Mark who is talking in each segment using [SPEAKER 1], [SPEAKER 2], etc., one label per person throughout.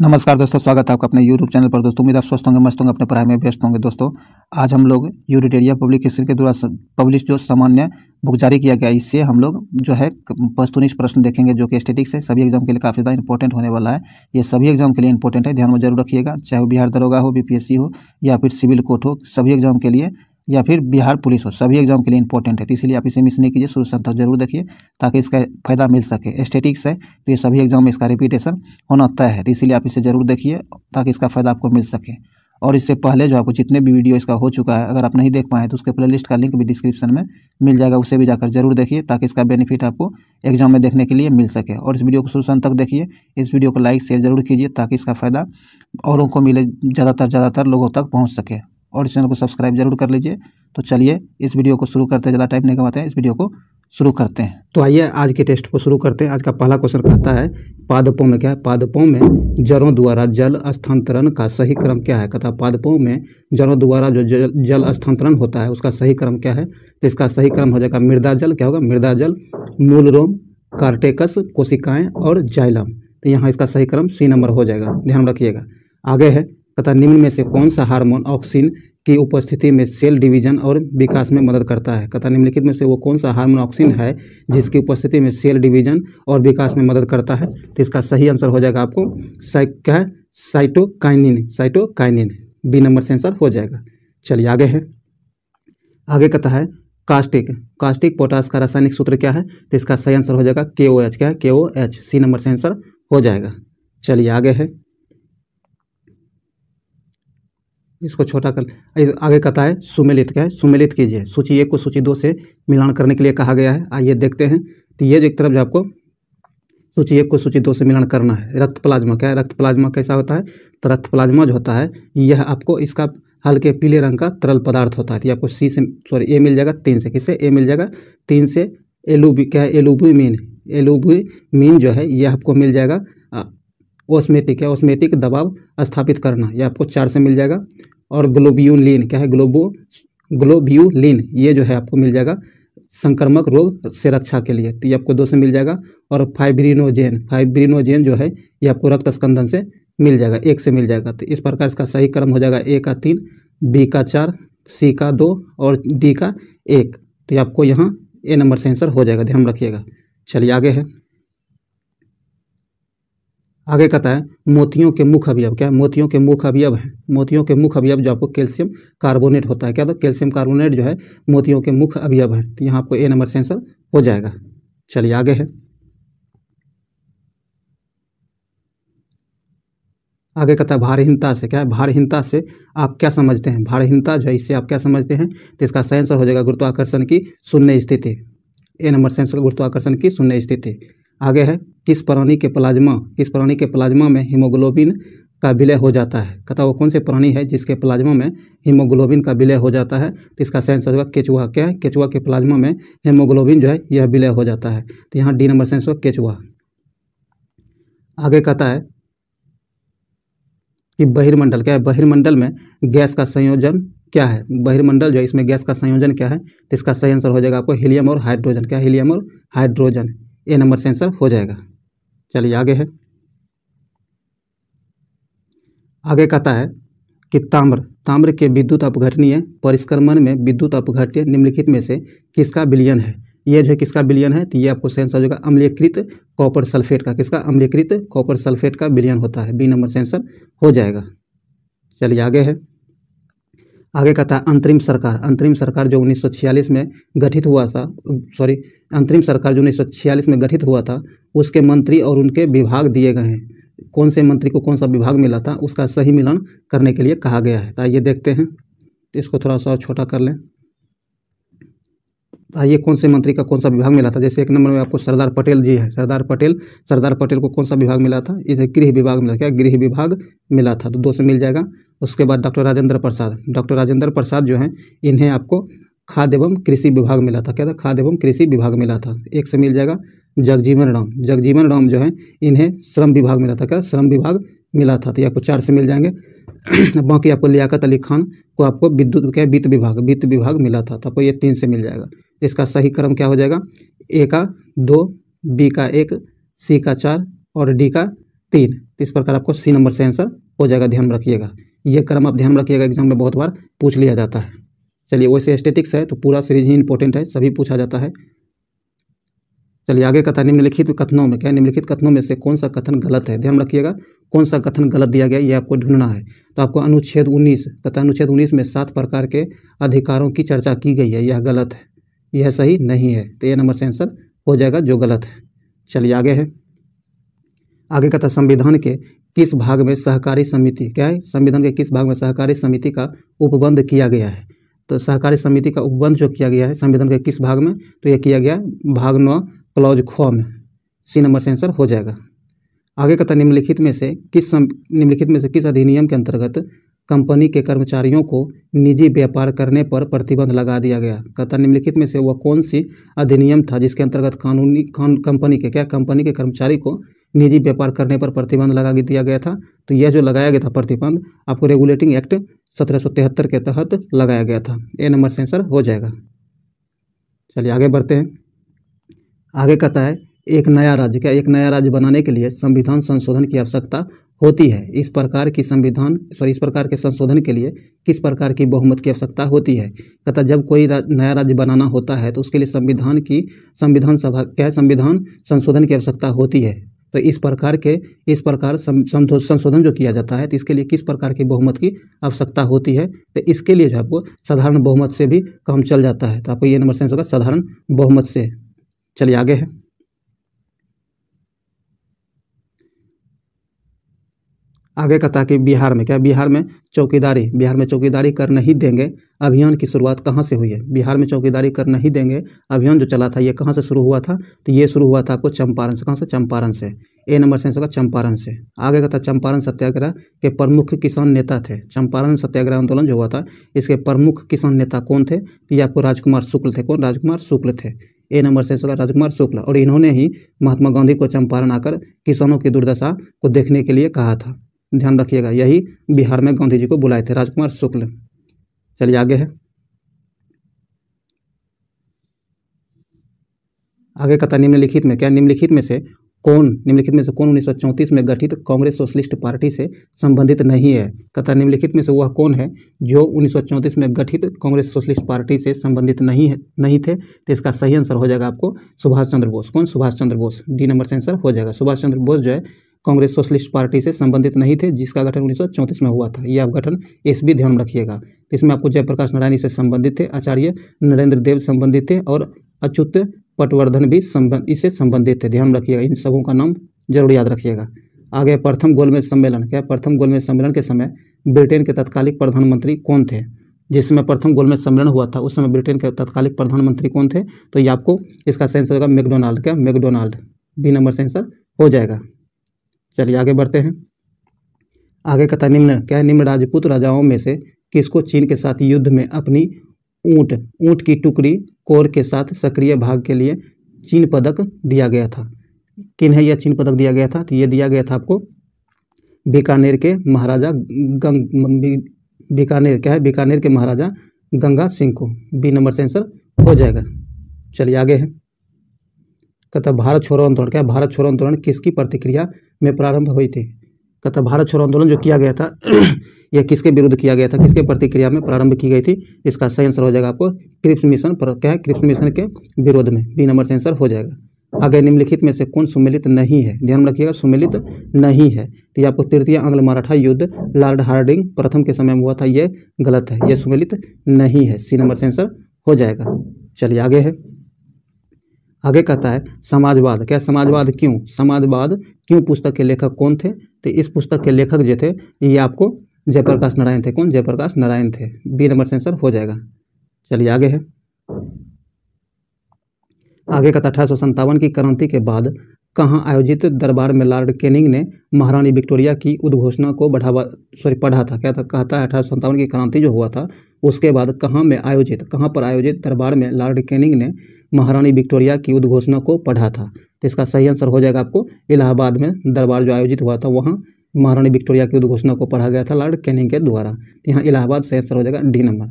[SPEAKER 1] नमस्कार दोस्तों, स्वागत है आपका अपने YouTube चैनल पर। दोस्तों उम्मीद आप स्वस्थ होंगे, मस्त होंगे, अपने पढ़ाई में व्यस्त होंगे। दोस्तों आज हम लोग यूनिटेरिया पब्लिकेशन के द्वारा पब्लिश जो सामान्य बुक जारी किया गया, इससे हम लोग जो है वस्तुनिष्ठ प्रश्न देखेंगे जो कि स्टैटिक्स है। सभी एग्जाम के लिए काफ़ी ज़्यादा इंपॉर्टेंट होने वाला है। ये सभी एग्जाम के लिए इंपॉर्टेंट है, ध्यान में जरूर रखिएगा। चाहे वो बिहार दरोगा हो, BPSC हो या फिर सिविल कोर्ट हो, सभी एग्जाम के लिए, या फिर बिहार पुलिस हो, सभी एग्जाम के लिए इंपॉर्टेंट है। तो इसलिए आप इसे मिस नहीं कीजिए, शुरू से अंत तक जरूर देखिए ताकि इसका फ़ायदा मिल सके। स्टैटिक्स है तो ये सभी एग्जाम में इसका रिपीटेशन होना तय है, तो इसीलिए आप इसे जरूर देखिए ताकि इसका फ़ायदा आपको मिल सके। और इससे पहले जो आपको जितने भी वीडियो इसका हो चुका है, अगर आप नहीं देख पाए तो उसके प्लेलिस्ट का लिंक भी डिस्क्रिप्शन में मिल जाएगा, उसे भी जाकर जरूर देखिए ताकि इसका बेनिफिट आपको एग्जाम में देखने के लिए मिल सके। और इस वीडियो को शुरू से अंत तक देखिए, इस वीडियो को लाइक शेयर जरूर कीजिए ताकि इसका फ़ायदा औरों को मिले, ज़्यादातर लोगों तक पहुँच सके। और इस चैनल को सब्सक्राइब जरूर कर लीजिए। तो चलिए इस वीडियो को शुरू करते हैं, ज़्यादा टाइम नहीं गंवाते हैं, इस वीडियो को शुरू करते हैं। तो आइए आज के टेस्ट को शुरू करते हैं। आज का पहला क्वेश्चन कहता है पादपों में क्या है, पादपों में जड़ों द्वारा जल स्थानांतरण का सही क्रम क्या है। कहता पादपों में जड़ों द्वारा जो जल स्थानांतरण होता है उसका सही क्रम क्या है। तो इसका सही क्रम हो जाएगा मृदा जल, क्या होगा मृदा जल, मूल रोम, कार्टेकस, कोशिकाएं और जाइलम। तो यहाँ इसका सही क्रम C नंबर हो जाएगा, ध्यान रखिएगा। आगे है तथा निम्न में से कौन सा हार्मोन ऑक्सिन की उपस्थिति में सेल डिवीजन और विकास में मदद करता है। कथा निम्नलिखित में से वो कौन सा हार्मोन ऑक्सिन है जिसकी उपस्थिति में सेल डिवीजन और विकास में मदद करता है। तो इसका सही आंसर हो जाएगा आपको क्या है, साइटोकाइनिन B नंबर से आंसर हो जाएगा। चलिए आगे है, आगे कहता है कास्टिक पोटास का रासायनिक सूत्र क्या है। तो इसका सही आंसर हो जाएगा KOH, क्या है KOH C नंबर से आंसर हो जाएगा। चलिए आगे है, इसको छोटा कर, आगे कहता है सुमेलित, क्या है सुमेलित कीजिए। सूची 1 को सूची 2 से मिलान करने के लिए कहा गया है। आइए देखते हैं। तो ये जो एक तरफ जो आपको सूची 1 को सूची 2 से मिलान करना है। रक्त प्लाज्मा, क्या है रक्त प्लाज्मा कैसा होता है। तो रक्त प्लाज्मा जो होता है यह आपको इसका हल्के पीले रंग का तरल पदार्थ होता है। तो आपको A मिल जाएगा 3 से, किससे A मिल जाएगा 3 से। क्या है एल्बुमिन जो है यह आपको मिल जाएगा ऑस्मेटिक, है ऑस्मेटिक दबाव स्थापित करना, यह आपको 4 से मिल जाएगा। और ग्लोब्यूलिन, क्या है ग्लोब्यूलिन, ये जो है आपको मिल जाएगा संक्रामक रोग से रक्षा के लिए, तो ये आपको 2 से मिल जाएगा। और फाइब्रिनोजेन जो है ये आपको रक्त स्कंदन से मिल जाएगा, 1 से मिल जाएगा। तो इस प्रकार इसका सही क्रम हो जाएगा A का 3, B का 4, C का 2 और D का 1। तो ये आपको यहाँ A नंबर से आंसर हो जाएगा, ध्यान रखिएगा। चलिए आगे है, आगे कहता है मोतियों के मुख्य अवयव, क्या है मोतियों के मुख्य अवयव है। मोतियों के मुख्य अवयव जो आपको कैल्शियम कार्बोनेट होता है, क्या तो कैल्शियम कार्बोनेट जो है मोतियों के मुख्य अवयव है। तो यहाँ आपको A नंबर से आंसर हो जाएगा। चलिए आगे है, आगे कहता है भारहीनता से, क्या है भारहीनता से आप क्या समझते हैं। भारहीनता जो है इससे आप क्या समझते हैं। तो इसका सही आंसर हो जाएगा गुरुत्वाकर्षण की शून्य स्थिति, A नंबर से आंसर गुरुत्वाकर्षण की शून्य स्थिति। आगे है किस प्राणी के प्लाज्मा में हीमोग्लोबिन का विलय हो जाता है। कहता वो कौन से प्राणी है जिसके प्लाज्मा में हीमोग्लोबिन का विलय हो जाता है। तो इसका सही आंसर होगा केचुआ, क्या है केचुआ के प्लाज्मा में हीमोग्लोबिन जो है यह विलय हो जाता है। तो यहाँ D नंबर से आंसर केचुआ। आगे कहता है कि बहिर्मंडल, क्या है बहिर्मंडल में गैस का संयोजन क्या है। बहिर्मंडल जो है इसमें गैस का संयोजन क्या है। तो इसका सही आंसर हो जाएगा आपको हीलियम और हाइड्रोजन, क्या हीलियम और हाइड्रोजन, A नंबर से आंसर हो जाएगा। चलिए आगे है, आगे कहता है कि ताम्र के विद्युत अपघटनीय परिष्करण में विद्युत अपघट्य निम्नलिखित में से किसका विलयन है। ये जो है किसका विलयन है। तो ये आपको सही आंसर हो जाएगा अम्लीयकृत कॉपर सल्फेट का, किसका अम्लीयकृत कॉपर सल्फेट का विलयन होता है, B नंबर से आंसर हो जाएगा। चलिए आगे है, आगे कहता है अंतरिम सरकार जो 1946 में गठित हुआ था, अंतरिम सरकार जो 1946 में गठित हुआ था उसके मंत्री और उनके विभाग दिए गए हैं। कौन से मंत्री को कौन सा विभाग मिला था उसका सही मिलान करने के लिए कहा गया है। तो आइए देखते हैं, इसको थोड़ा सा और छोटा कर लें। आइए कौन से मंत्री का कौन सा विभाग मिला था। जैसे 1 नंबर में आपको सरदार पटेल जी है, सरदार पटेल को कौन सा विभाग मिला था। इसे गृह विभाग मिला, क्या गृह विभाग मिला था, तो 2 से मिल जाएगा। उसके बाद डॉक्टर राजेंद्र प्रसाद जो हैं इन्हें आपको खाद्य एवं कृषि विभाग मिला था, क्या था खाद्य एवं कृषि विभाग मिला था, 1 से मिल जाएगा। जगजीवन राम जो है इन्हें श्रम विभाग मिला था, क्या श्रम विभाग मिला था, तो ये आपको 4 से मिल जाएंगे। बाकी आपको लियाकत अली खान को आपको वित्त विभाग मिला था, तो आपको ये 3 से मिल जाएगा। इसका सही क्रम क्या हो जाएगा, A का 2, B का 1, C का 4 और D का 3। तो इस प्रकार आपको सी नंबर से आंसर हो जाएगा, ध्यान में रखिएगा। ये क्रम आप ध्यान में रखिएगा, एग्जाम में बहुत बार पूछ लिया जाता है। चलिए, वैसे स्टैटिक्स है तो पूरा सीरीज ही इंपॉर्टेंट है, सभी पूछा जाता है। चलिए आगे कथा, निम्नलिखित कथनों में, क्या निम्नलिखित कथनों में से कौन सा कथन गलत है, ध्यान रखिएगा, कौन सा कथन गलत दिया गया ये आपको ढूंढना है। तो आपको अनुच्छेद 19 तथा अनुच्छेद 19 में 7 प्रकार के अधिकारों की चर्चा की गई है, यह गलत है, यह सही नहीं है। तो ये नंबर से आंसर हो जाएगा जो गलत है। चलिए आगे है, आगे कथा, संविधान के किस भाग में सहकारी समिति, क्या है, संविधान के किस भाग में सहकारी समिति का उपबंध किया गया है। तो सहकारी समिति का उपबंध जो किया गया है संविधान के किस भाग में, तो यह किया गया भाग 9 क्लॉज ख में, सी नंबर से आंसर हो जाएगा। आगे कहता, निम्नलिखित में से किस अधिनियम के अंतर्गत कंपनी के कर्मचारियों को निजी व्यापार करने पर प्रतिबंध लगा दिया गया। कहता, निम्नलिखित में से वह कौन सी अधिनियम था जिसके अंतर्गत कंपनी के कर्मचारी को निजी व्यापार करने पर प्रतिबंध लगा दिया गया था। तो यह जो लगाया गया था प्रतिबंध आपको रेगुलेटिंग एक्ट 1773 के तहत लगाया गया था, ए नंबर से आंसर हो जाएगा। चलिए आगे बढ़ते हैं। आगे कहता है, एक नया राज्य बनाने के लिए संविधान संशोधन की आवश्यकता होती है। इस प्रकार के संशोधन के लिए किस प्रकार की बहुमत की आवश्यकता होती है। कहता, जब कोई नया राज्य बनाना होता है तो उसके लिए संविधान संशोधन की आवश्यकता होती है। तो इस प्रकार संशोधन जो किया जाता है तो इसके लिए किस प्रकार की बहुमत की आवश्यकता होती है। तो इसके लिए जो आपको साधारण बहुमत से भी काम चल जाता है। तो आपको ये नंबर से आंसर होगा साधारण बहुमत से। चलिए आगे है, आगे कहता है कि बिहार में चौकीदारी कर नहीं देंगे अभियान की शुरुआत कहाँ से हुई है। बिहार में चौकीदारी कर नहीं देंगे अभियान जो चला था ये कहाँ से शुरू हुआ था। तो ये शुरू हुआ था आपको चंपारण से। कहाँ से? चंपारण से, ए नंबर से आंसर होगा चंपारण से। आगे कहता, चंपारण सत्याग्रह के प्रमुख किसान नेता थे। चंपारण सत्याग्रह आंदोलन जो हुआ था इसके प्रमुख किसान नेता कौन थे। तो ये आपको राजकुमार शुक्ल थे। कौन? राजकुमार शुक्ल थे, ए नंबर से होगा राजकुमार शुक्ल। और इन्होंने ही महात्मा गांधी को चंपारण आकर किसानों की दुर्दशा को देखने के लिए कहा था। ध्यान रखिएगा, यही बिहार में गांधी जी को बुलाए थे, राजकुमार शुक्ल। चलिए आगे है, आगे कहता निम्नलिखित में से कौन 1934 में गठित कांग्रेस सोशलिस्ट पार्टी से संबंधित नहीं है। कहता निम्नलिखित में से वह कौन है जो 1934 में गठित कांग्रेस सोशलिस्ट पार्टी से संबंधित नहीं थे। तो इसका सही आंसर हो जाएगा आपको सुभाष चंद्र बोस। कौन? सुभाष चंद्र बोस, डी नंबर से आंसर हो जाएगा। सुभाष चंद्र बोस जो है कांग्रेस सोशलिस्ट पार्टी से संबंधित नहीं थे, जिसका गठन 1934 में हुआ था। यह आप गठन इस भी ध्यान रखिएगा। इसमें आपको जयप्रकाश नारायण से संबंधित थे, आचार्य नरेंद्र देव संबंधित थे और अच्युत पटवर्धन भी इससे संबंधित थे। ध्यान रखिएगा, इन सबों का नाम जरूर याद रखिएगा। आगे प्रथम गोलमेज सम्मेलन, क्या प्रथम गोलमेज सम्मेलन के समय ब्रिटेन के तत्कालिक प्रधानमंत्री कौन थे। जिस समय प्रथम गोलमेज सम्मेलन हुआ था उस समय ब्रिटेन के तत्कालिक प्रधानमंत्री कौन थे। तो ये आपको इसका आंसर होगा मैकडोनाल्ड। क्या? मैकडोनाल्ड, बी नंबर से आंसर हो जाएगा। चलिए आगे बढ़ते हैं। आगे कहता निम्न राजपूत राजाओं में से किसको चीन के साथ युद्ध में अपनी ऊंट की टुकड़ी कोर के साथ सक्रिय भाग के लिए चीन पदक दिया गया था। किन्हें यह चीन पदक दिया गया था। तो ये दिया गया था आपको बीकानेर के महाराजा बीकानेर के महाराजा गंगा सिंह को, बी नंबर से आंसर हो जाएगा। चलिए आगे है, कहता भारत छोड़ो आंदोलन, क्या भारत छोड़ो आंदोलन किसकी प्रतिक्रिया में प्रारंभ हुई थी। कहता भारत छोड़ो आंदोलन जो किया गया था यह किसके विरुद्ध किया गया था, किसके प्रतिक्रिया में प्रारंभ की गई थी। इसका सही आंसर हो जाएगा आपको क्रिप्स मिशन पर, क्या है, क्रिप्स मिशन के विरोध में, बी नंबर से आंसर हो जाएगा। आगे निम्नलिखित में से कौन सुमेलित नहीं है। ध्यान रखिएगा, सुमेलित नहीं है। तो ये आपको तृतीय आंग्ल मराठा युद्ध लॉर्ड हार्डिंग प्रथम के समय में हुआ था, ये गलत है, यह सुमेलित नहीं है, सी नंबर से आंसर हो जाएगा। चलिए आगे है, आगे कहता है समाजवाद, क्या समाजवाद क्यों पुस्तक के लेखक कौन थे। तो इस पुस्तक के लेखक जो थे ये आपको जयप्रकाश नारायण थे। कौन? जयप्रकाश नारायण थे, बी नंबर से आंसर हो जाएगा। चलिए आगे है, आगे कहता 1857 की क्रांति के बाद कहाँ आयोजित दरबार में लॉर्ड कैनिंग ने महारानी विक्टोरिया की उद्घोषणा को पढ़ा था। क्या था? कहता है 1857 की क्रांति जो हुआ था उसके बाद कहाँ पर आयोजित दरबार में लॉर्ड कैनिंग ने महारानी विक्टोरिया की उद्घोषणा को पढ़ा था। तो इसका सही आंसर हो जाएगा आपको इलाहाबाद में दरबार जो आयोजित हुआ था वहाँ महारानी विक्टोरिया की उद्घोषणा को पढ़ा गया था लॉर्ड कैनिंग के द्वारा। तो यहाँ इलाहाबाद से आंसर हो जाएगा डी नंबर।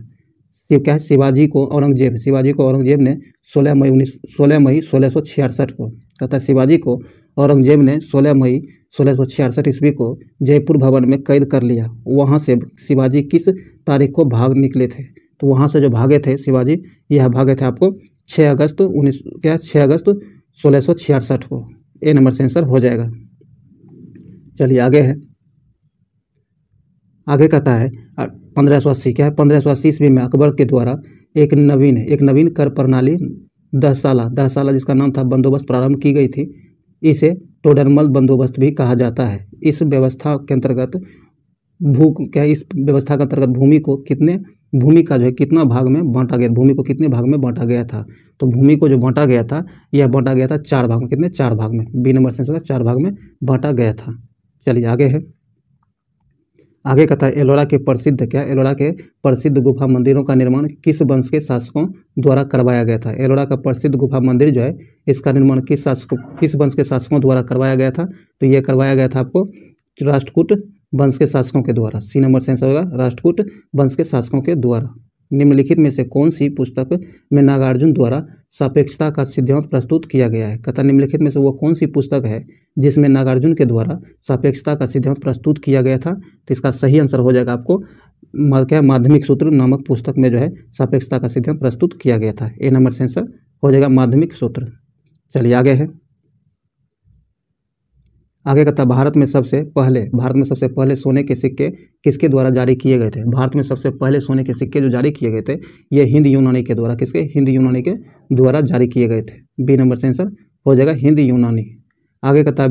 [SPEAKER 1] क्या है, शिवाजी को औरंगजेब ने 16 मई 1666 को, कहता है शिवाजी को औरंगजेब ने 16 मई 1666 ईस्वी को जयपुर भवन में कैद कर लिया। वहाँ से शिवाजी किस तारीख को भाग निकले थे? तो वहाँ से जो भागे थे शिवाजी, यह भागे थे आपको 6 अगस्त 1666 को। ए नंबर से आंसर हो जाएगा। चलिए आगे है, आगे कहता है 1580 क्या है, 1580 ईस्वी में अकबर के द्वारा एक नवीन कर प्रणाली 10 साल जिसका नाम था बंदोबस्त प्रारंभ की गई थी। इसे टोडरमल बंदोबस्त भी कहा जाता है। इस व्यवस्था के अंतर्गत भूमि का जो है कितना भाग में बांटा गया, भूमि को कितने भाग में बांटा गया था? तो भूमि को जो बांटा गया था, यह बांटा गया था 4 भाग में। कितने? 4 भाग में। बी नंबर से 4 भाग में बांटा गया था। चलिए आगे है, आगे कहता है एलोरा के प्रसिद्ध गुफा मंदिरों का निर्माण किस वंश के शासकों द्वारा करवाया गया था? एलोरा का प्रसिद्ध गुफा मंदिर जो है, इसका निर्माण किस वंश के शासकों द्वारा करवाया गया था? तो यह करवाया गया था आपको राष्ट्रकूट वंश के शासकों के द्वारा। सी नंबर से आंसर होगा राष्ट्रकूट वंश के शासकों के द्वारा। निम्नलिखित में से कौन सी पुस्तक में नागार्जुन द्वारा सापेक्षता का सिद्धांत प्रस्तुत किया गया है? कहता निम्नलिखित में से वो कौन सी पुस्तक है जिसमें नागार्जुन के द्वारा सापेक्षता का सिद्धांत प्रस्तुत किया गया था? तो इसका सही आंसर हो जाएगा आपको माध्यमिक सूत्र नामक पुस्तक में जो है सापेक्षता का सिद्धांत प्रस्तुत किया गया था। ए नंबर से आंसर हो जाएगा माध्यमिक सूत्र। चलिए आगे है, आगे कहता है भारत में सबसे पहले सोने के सिक्के किसके द्वारा जारी किए गए थे? भारत में सबसे पहले सोने के सिक्के जो जारी किए गए थे, ये हिंद यूनानी के द्वारा, किसके? हिंद यूनानी के द्वारा जारी किए गए थे। बी नंबर से आंसर हो जाएगा हिंद यूनानी। आगे कहता है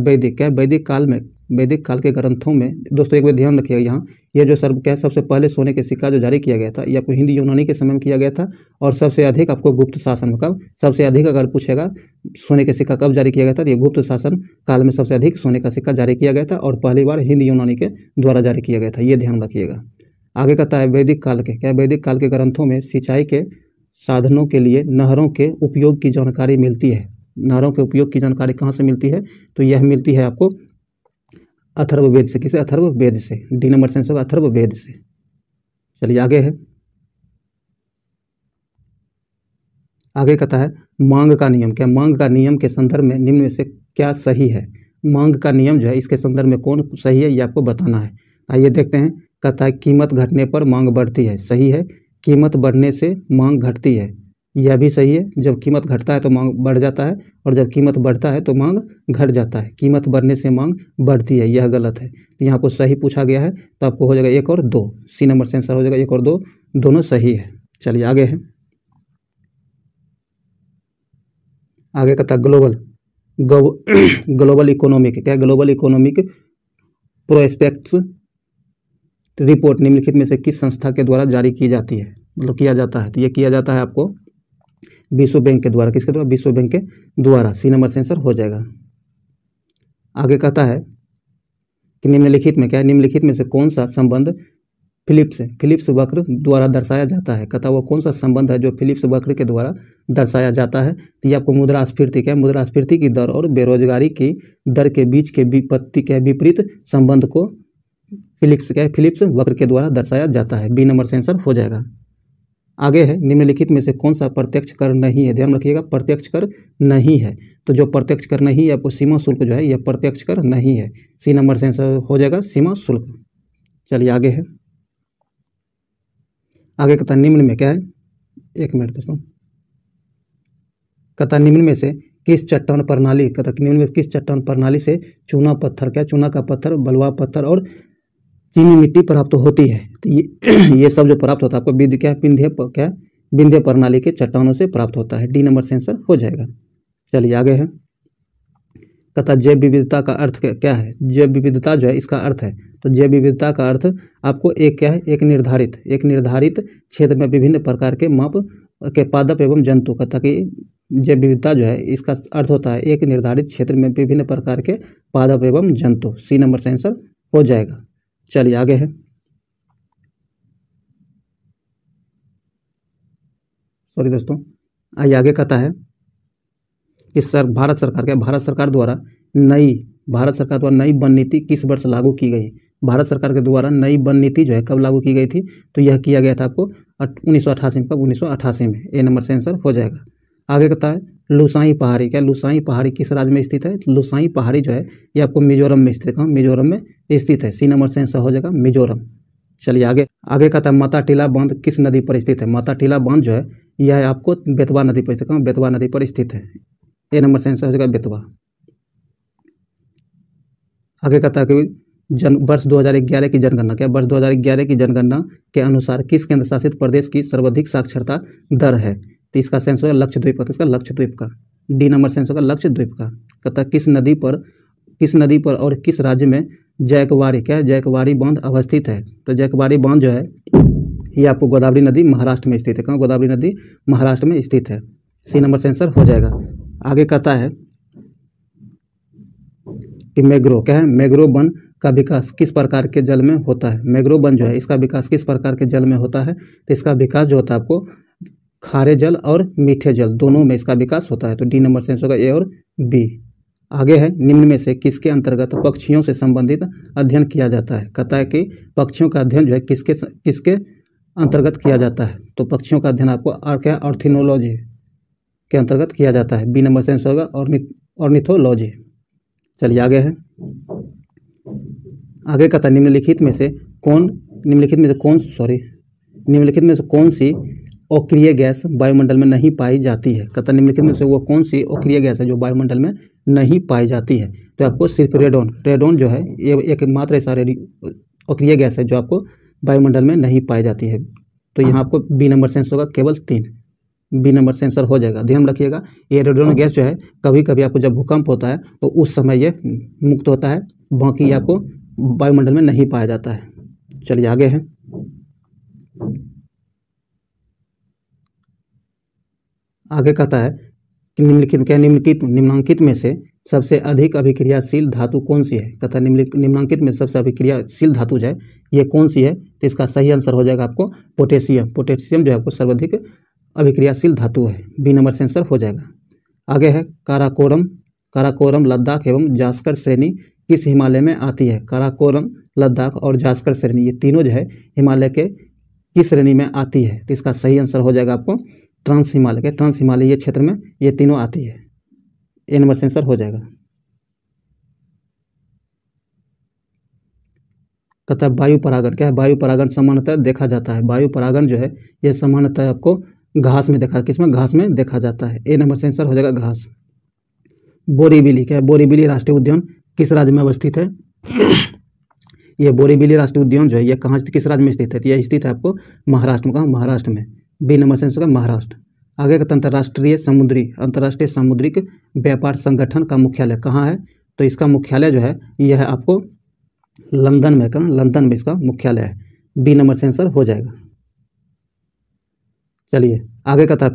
[SPEAKER 1] वैदिक काल के ग्रंथों में, दोस्तों एक बार ध्यान रखिएगा यहाँ, ये जो सबसे पहले सोने के सिक्का जो जारी किया गया था, ये आपको हिंद यूनानी के समय में किया गया था। और सबसे अधिक आपको गुप्त शासन कब, सबसे अधिक अगर पूछेगा सोने के सिक्का कब जारी किया गया था, तो ये गुप्त शासन काल में सबसे अधिक सोने का सिक्का जारी किया गया था और पहली बार हिंद यूनानी के द्वारा जारी किया गया था, ये ध्यान रखिएगा। आगे कहता है वैदिक काल के ग्रंथों में सिंचाई के साधनों के लिए नहरों के उपयोग की जानकारी मिलती है। नहरों के उपयोग की जानकारी कहाँ से मिलती है? तो यह मिलती है आपको अथर्ववेद से। किसे? अथर्ववेद से। डी नंबर से आंसर अथर्ववेद से। चलिए आगे है, आगे कहता है मांग का नियम के संदर्भ में निम्न में से क्या सही है? मांग का नियम जो है, इसके संदर्भ में कौन सही है, ये आपको बताना है। आइए देखते हैं। कहता है कीमत घटने पर मांग बढ़ती है, सही है। कीमत बढ़ने से मांग घटती है, यह भी सही है। जब कीमत घटता है तो मांग बढ़ जाता है और जब कीमत बढ़ता है तो मांग घट जाता है। कीमत बढ़ने से मांग बढ़ती है, यह गलत है। यहाँ आपको सही पूछा गया है तो आपको हो जाएगा 1 और 2। सी नंबर से आंसर हो जाएगा 1 और 2, दोनों सही है। चलिए आगे है, आगे कहता है ग्लोबल इकोनॉमिक प्रोस्पेक्ट्स रिपोर्ट निम्नलिखित में से किस संस्था के द्वारा जारी की जाती है, मतलब किया जाता है? तो ये किया जाता है आपको विश्व बैंक के द्वारा। किसके द्वारा? विश्व बैंक के द्वारा। सी नंबर से आंसर हो जाएगा। आगे कहता है कि निम्नलिखित में से कौन सा संबंध फिलिप्स वक्र द्वारा दर्शाया जाता है? कहता वो कौन सा संबंध है जो फिलिप्स वक्र के द्वारा दर्शाया जाता है? तो ये आपको मुद्रास्फीति की दर और बेरोजगारी की दर के बीच के विपत्ति के विपरीत संबंध को फिलिप्स वक्र के द्वारा दर्शाया जाता है। बी नंबर से आंसर हो जाएगा। आगे है निम्नलिखित में से कौन सा प्रत्यक्ष कर नहीं है? ध्यान रखिएगा, प्रत्यक्ष कर नहीं है। तो जो प्रत्यक्ष कर नहीं है, आपको सीमा शुल्क जो है यह प्रत्यक्ष कर नहीं है। सी नंबर से आंसर हो जाएगा सीमा शुल्क। चलिए आगे है, आगे कहता निम्न में क्या है, 1 मिनट दोस्तों। कहता निम्न में से किस चट्टान प्रणाली से चूना का पत्थर, बलुआ पत्थर और चीनी मिट्टी प्राप्त होती है? तो ये सब जो प्राप्त होता है आपको विंध्य प्रणाली के चट्टानों से प्राप्त होता है। डी नंबर से आंसर हो जाएगा। चलिए आगे है, कहता जैव विविधता का अर्थ क्या है? जैव विविधता जो है इसका अर्थ है, तो जैव विविधता का अर्थ आपको एक निर्धारित क्षेत्र में विभिन्न प्रकार के माप के पादप एवं जंतु। कहता कि जैव विविधता जो है इसका अर्थ होता है एक निर्धारित क्षेत्र में विभिन्न प्रकार के पादप एवं जंतु। सी नंबर से आंसर हो जाएगा। चलिए आगे है, सॉरी दोस्तों, आइए आगे कहता है कि भारत सरकार द्वारा नई वन नीति किस वर्ष लागू की गई? भारत सरकार के द्वारा नई वन नीति जो है कब लागू की गई थी? तो यह किया गया था आपको 1988 में। कब? 1988 में। ए नंबर से आंसर हो जाएगा। आगे कहता है लुसाई पहाड़ी, क्या लुसाई पहाड़ी किस राज्य में स्थित है? लुसाई पहाड़ी जो है ये आपको मिजोरम में स्थित है। कहाँ? मिजोरम में स्थित है। सी नंबर से आंसर हो जाएगा मिजोरम। चलिए आगे आगे कहता है माता टीला बांध किस नदी पर स्थित है? माता टीला बांध जो है यह आपको बेतवा नदी पर स्थित है। बेतवा नदी पर स्थित है। ए नंबर से आंसर हो जाएगा बेतवा। आगे कहता है कि वर्ष 2011 की जनगणना, क्या वर्ष 2011 की जनगणना के अनुसार किस केंद्र शासित प्रदेश की सर्वाधिक साक्षरता दर है? तो इसका आंसर होगा लक्षद्वीप का। किसका? लक्षद्वीप का। डी नंबर से आंसर होगा लक्षद्वीप का। कहता है किस नदी पर और किस राज्य में जैकवाड़ी, क्या जैकवाड़ी बांध अवस्थित है? तो जैकवाड़ी बांध जो है ये आपको गोदावरी नदी महाराष्ट्र में स्थित है। कहाँ? गोदावरी नदी महाराष्ट्र में स्थित है। सी नंबर से आंसर हो जाएगा। आगे कहता है कि मैंग्रोव, क्या है? मैंग्रोव वन का विकास किस प्रकार के जल में होता है? मैंग्रोव वन जो है इसका विकास किस प्रकार के जल में होता है? तो इसका विकास जो होता है आपको खारे जल और मीठे जल दोनों में इसका विकास होता है। तो डी नंबर से आंसर होगा ए और बी। आगे है निम्न में से किसके अंतर्गत पक्षियों से संबंधित अध्ययन किया जाता है? कहता है कि पक्षियों का अध्ययन जो है किसके अंतर्गत किया जाता है? तो पक्षियों का अध्ययन आपको क्या ऑर्निथोलॉजी के अंतर्गत किया जाता है। बी नंबर से आंसर होगा ऑर्निथोलॉजी। चलिए आगे है। आगे कहता है निम्नलिखित में से कौन सी अक्रिय गैस वायुमंडल में नहीं पाई जाती है? कहता है निम्नलिखित में से वो कौन सी अक्रिय गैस है जो वायुमंडल में नहीं पाई जाती है? तो आपको सिर्फ रेडोन जो है ये एकमात्र ऐसा अक्रिय गैस है जो आपको वायुमंडल में नहीं पाई जाती है। तो यहाँ आपको बी नंबर से आंसर होगा केवल 3। बी नंबर से आंसर हो जाएगा। ध्यान रखिएगा ये रेडोन गैस जो है कभी कभी आपको जब भूकंप होता है तो उस समय ये मुक्त होता है, बाकी आपको वायुमंडल में नहीं पाया जाता है। चलिए आगे है। आगे कहता है कि निम्नांकित में से सबसे अधिक अभिक्रियाशील धातु कौन सी है? कहता है निम्नांकित में सबसे अभिक्रियाशील धातु जो है ये कौन सी है? तो इसका सही आंसर हो जाएगा आपको पोटेशियम। पोटेशियम जो है आपको सर्वाधिक अभिक्रियाशील धातु है। बी नंबर से आंसर हो जाएगा। आगे है काराकोरम लद्दाख एवं जास्कर श्रेणी किस हिमालय में आती है? काराकोरम, लद्दाख और जास्कर श्रेणी ये तीनों जो है हिमालय के किस श्रेणी में आती है? तो इसका सही आंसर हो जाएगा आपको ट्रांस हिमालय क्षेत्र में ये तीनों आती है। ए नंबर से आंसर हो जाएगा। कहता है वायु परागण, क्या है? वायु परागण सामान्यतः देखा जाता है। वायु परागण जो है ये सामान्यतः आपको घास में देखा, किसमें? घास में देखा जाता है। ए नंबर से आंसर हो जाएगा घास। बोरीबिली, क्या है? बोरीबिली राष्ट्रीय उद्यान किस राज्य में अवस्थित है? ये बोरीबिली राष्ट्रीय उद्यान जो है ये कहाँ किस राज्य में स्थित है? यह स्थित है आपको महाराष्ट्र में। कहाँ? महाराष्ट्र में। बी नंबर से आंसर होगा महाराष्ट्र। आगे का अंतर्राष्ट्रीय सामुद्रिक व्यापार संगठन का मुख्यालय कहाँ है? तो इसका मुख्यालय जो है यह है आपको लंदन में। कहाँ? लंदन में इसका मुख्यालय है। बी नंबर से आंसर हो जाएगा। चलिए आगे कहता है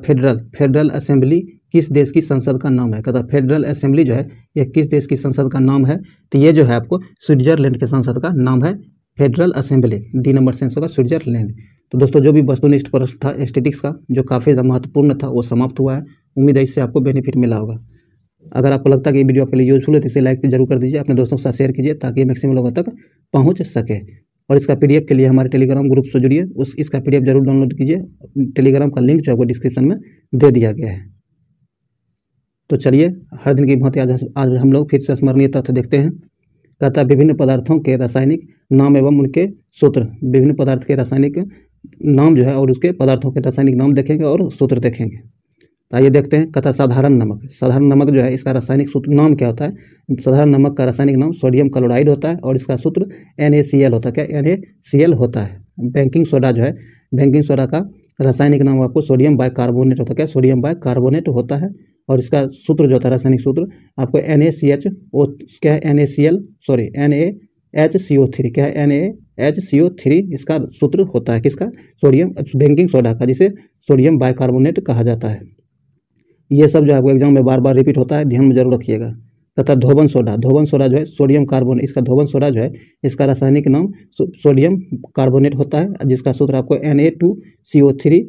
[SPEAKER 1] फेडरल असेंबली किस देश की संसद का नाम है? कहता है फेडरल असेंबली जो है यह किस देश की संसद का नाम है? तो ये जो है आपको स्विट्जरलैंड के संसद का नाम है फेडरल असेंबली। डी नंबर से आंसर होगा स्विट्जरलैंड। तो दोस्तों जो भी वस्तुनिष्ठ प्रश्न था एस्थेटिक्स का जो काफ़ी महत्वपूर्ण था वो समाप्त हुआ है। उम्मीद है इससे आपको बेनिफिट मिला होगा। अगर आपको लगता है कि ये वीडियो आपके लिए यूजफुल है तो इसे लाइक जरूर कर दीजिए, अपने दोस्तों के साथ शेयर कीजिए ताकि मैक्सिमम लोगों तक पहुंच सके। और इसका पीडीएफ के लिए हमारे टेलीग्राम ग्रुप से जुड़िए, इसका पीडीएफ जरूर डाउनलोड कीजिए। टेलीग्राम का लिंक जो आपको डिस्क्रिप्शन में दे दिया गया है। तो चलिए हर दिन की भांति आज हम लोग फिर से स्मरणीय तथ्य देखते हैं। कहता है विभिन्न पदार्थों के रासायनिक नाम एवं उनके सूत्र। विभिन्न पदार्थ के रासायनिक नाम जो है और उसके पदार्थों के रासायनिक नाम देखेंगे और सूत्र देखेंगे। तो आइए देखते हैं। कहता साधारण नमक जो है इसका रासायनिक सूत्र नाम क्या होता है? साधारण नमक का रासायनिक नाम सोडियम क्लोराइड होता है और इसका सूत्र NaCl होता है। क्या? NaCl होता है। बेकिंग सोडा जो है बेकिंग सोडा का रासायनिक नाम आपको सोडियम बाइकार्बोनेट होता है। क्या? सोडियम बाइकार्बोनेट होता है और इसका सूत्र जो होता है रासायनिक सूत्र आपको NaCO क्या है? NaHCO3 क्या है? NaHCO3 इसका सूत्र होता है। किसका? सोडियम बेकिंग सोडा का, जिसे सोडियम बाइकार्बोनेट कहा जाता है। ये सब जो है एग्जाम में बार बार रिपीट होता है, ध्यान में जरूर रखिएगा। तथा धोबन सोडा जो है सोडियम कार्बोनेट, इसका धोबन सोडा जो है इसका रासायनिक नाम सोडियम कार्बोनेट होता है जिसका सूत्र आपको Na2CO3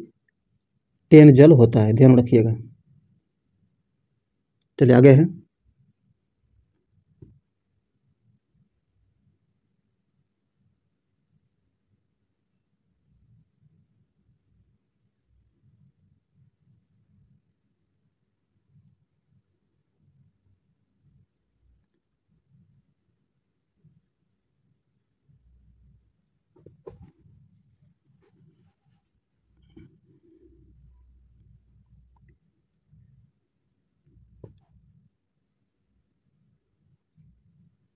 [SPEAKER 1] 10 जल होता है। ध्यान रखिएगा। चलिए आगे है।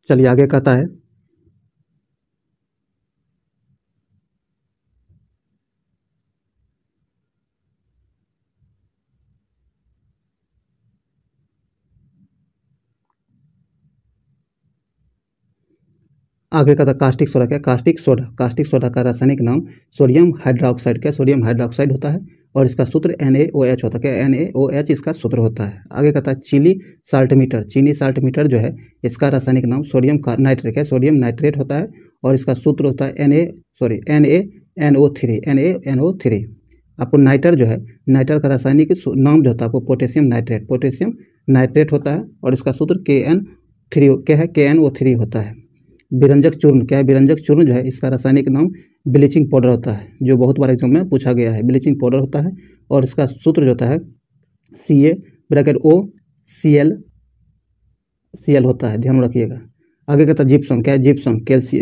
[SPEAKER 1] चलिए आगे कहता है आगे का था कास्टिक सोडा। क्या कास्टिक सोडा का रासायनिक नाम सोडियम हाइड्रोक्साइड। क्या सोडियम हाइड्रोक्साइड होता है और इसका सूत्र NaOH होता है। क्या NaOH इसका सूत्र होता है। आगे का था चीनी साल्ट मीटर जो है इसका रासायनिक नाम सोडियम नाइट्रेट। क्या सोडियम नाइट्रेट होता है और इसका सूत्र होता है NaNO3। आपको नाइटर जो है, नाइटर का रासायनिक नाम जो होता है आपको पोटेशियम नाइट्रेट होता है और इसका सूत्र KNO3 होता है। विरंजक चूर्ण। क्या है? विरंजक चूर्ण जो है इसका रासायनिक नाम ब्लीचिंग पाउडर होता है, जो बहुत बार एग्जाम में पूछा गया है। ब्लीचिंग पाउडर होता है और इसका सूत्र जो होता है CaOCl होता है, ध्यान रखिएगा। आगे कहता है जिप्सम। क्या है?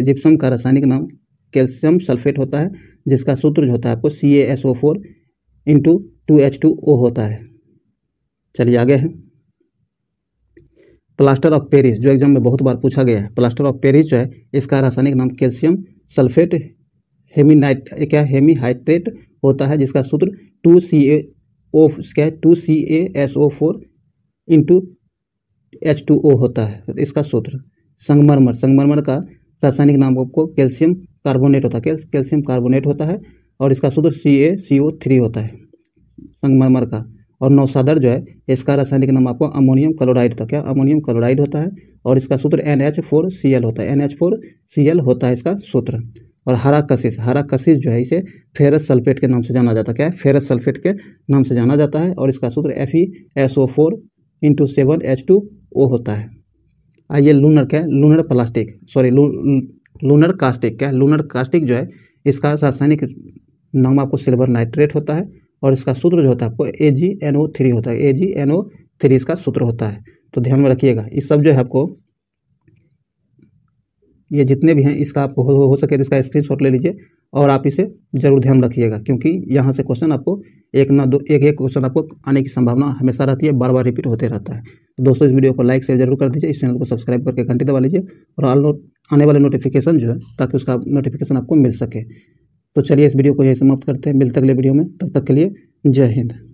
[SPEAKER 1] जिप्सम का रासायनिक नाम कैल्शियम सल्फेट होता है, जिसका सूत्र जो होता है आपको CaSO4 × 2H2O होता है। चलिए आगे है प्लास्टर ऑफ पेरिस, जो एग्जाम में बहुत बार पूछा गया है। प्लास्टर ऑफ पेरिस जो है इसका रासायनिक नाम कैल्शियम सल्फेट हेमीहाइड्रेट होता है, जिसका सूत्र 2CaSO4 × H2O होता है, इसका सूत्र। संगमरमर का रासायनिक नाम आपको कैल्शियम कार्बोनेट होता है और इसका सूत्र CaCO3 होता है, संगमरमर का। और नौसादर जो है इसका रासायनिक नाम आपको अमोनियम क्लोराइड होता है। क्या? अमोनियम क्लोराइड होता है और इसका सूत्र NH4Cl होता है, NH4Cl होता है इसका सूत्र। और हरा कशिश जो है इसे फेरस सल्फेट के नाम से जाना जाता है। क्या है? फेरस सल्फेट के नाम से जाना जाता है और इसका सूत्र FeSO4 × 7H2O होता है। आइए लूनर कास्टिक। क्या है? लूनर कास्टिक जो है इसका रासायनिक नाम आपको सिल्वर नाइट्रेट होता है और इसका सूत्र जो होता है आपको AgNO3 होता है, AgNO3 इसका सूत्र होता है। तो ध्यान में रखिएगा, इस सब जो है आपको ये जितने भी हैं इसका आपको हो सके तो इसका स्क्रीनशॉट ले लीजिए और आप इसे जरूर ध्यान रखिएगा, क्योंकि यहाँ से क्वेश्चन आपको एक क्वेश्चन आपको आने की संभावना हमेशा रहती है, बार बार रिपीट होते रहता है। तो दोस्तों इस वीडियो को लाइक शेयर जरूर कर दीजिए, इस चैनल को सब्सक्राइब करके घंटी दबा लीजिए और आने वाले नोटिफिकेशन जो है ताकि उसका नोटिफिकेशन आपको मिल सके। तो चलिए इस वीडियो को यही समाप्त करते हैं, मिलते अगले वीडियो में, तब तक के लिए जय हिंद।